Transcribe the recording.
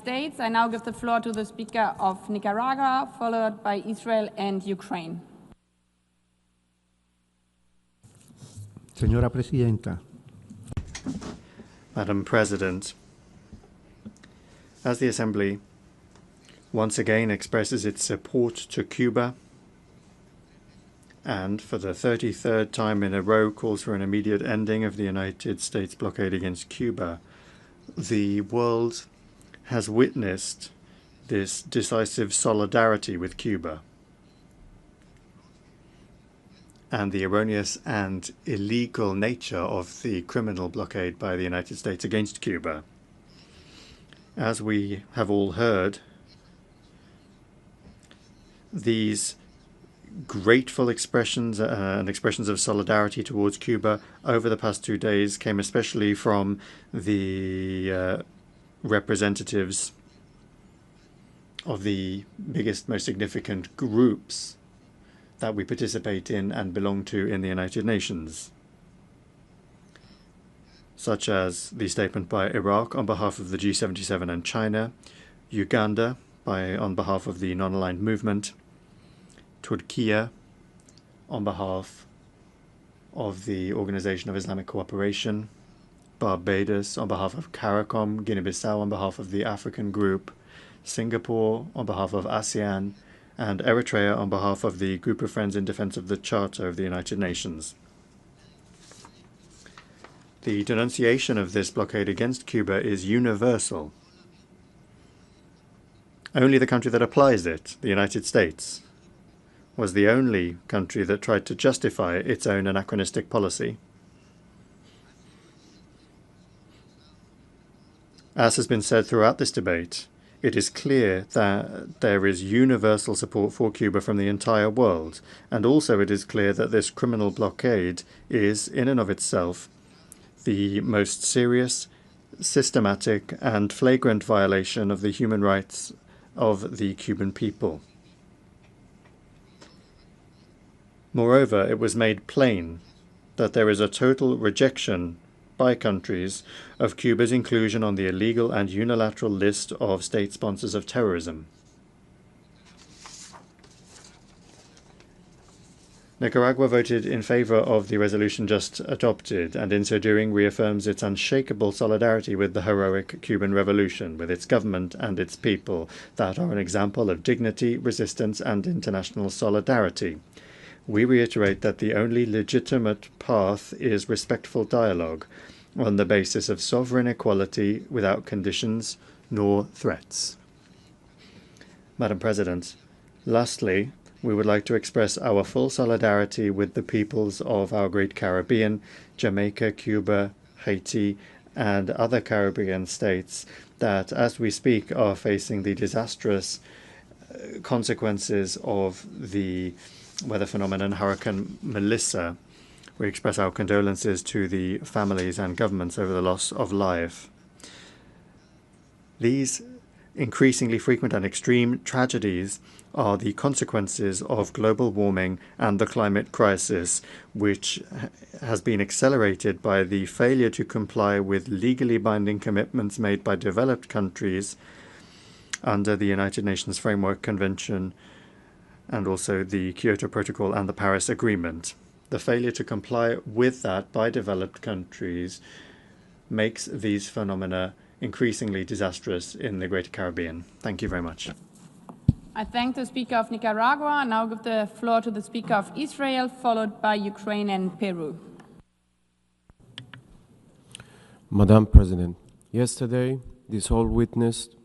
States. I now give the floor to the Speaker of Nicaragua, followed by Israel and Ukraine. Señora Presidenta. Madam President, as the Assembly once again expresses its support to Cuba and for the 33rd time in a row calls for an immediate ending of the United States blockade against Cuba, the world has witnessed this decisive solidarity with Cuba and the erroneous and illegal nature of the criminal blockade by the United States against Cuba. As we have all heard, these grateful expressions and expressions of solidarity towards Cuba over the past 2 days came especially from the representatives of the biggest, most significant groups that we participate in and belong to in the United Nations, such as the statement by Iraq on behalf of the G77 and China, Uganda on behalf of the Non-Aligned Movement, Turkey on behalf of the Organization of Islamic Cooperation, Barbados on behalf of CARICOM, Guinea-Bissau on behalf of the African Group, Singapore on behalf of ASEAN, and Eritrea on behalf of the Group of Friends in Defense of the Charter of the United Nations. The denunciation of this blockade against Cuba is universal. Only the country that applies it, the United States, was the only country that tried to justify its own anachronistic policy. As has been said throughout this debate, it is clear that there is universal support for Cuba from the entire world, and also it is clear that this criminal blockade is, in and of itself, the most serious, systematic, and flagrant violation of the human rights of the Cuban people. Moreover, it was made plain that there is a total rejection by countries of Cuba's inclusion on the illegal and unilateral list of state sponsors of terrorism. Nicaragua voted in favor of the resolution just adopted, and in so doing reaffirms its unshakable solidarity with the heroic Cuban Revolution, with its government and its people that are an example of dignity, resistance, and international solidarity. We reiterate that the only legitimate path is respectful dialogue on the basis of sovereign equality without conditions nor threats. Madam President, lastly, we would like to express our full solidarity with the peoples of our great Caribbean, Jamaica, Cuba, Haiti, and other Caribbean states that, as we speak, are facing the disastrous consequences of the weather phenomenon Hurricane Melissa. We express our condolences to the families and governments over the loss of life. These increasingly frequent and extreme tragedies are the consequences of global warming and the climate crisis, which has been accelerated by the failure to comply with legally binding commitments made by developed countries under the United Nations Framework Convention and also the Kyoto Protocol and the Paris Agreement. The failure to comply with that by developed countries makes these phenomena increasingly disastrous in the Greater Caribbean. Thank you very much. I thank the Speaker of Nicaragua. I now give the floor to the Speaker of Israel, followed by Ukraine and Peru. Madam President, yesterday this all witnessed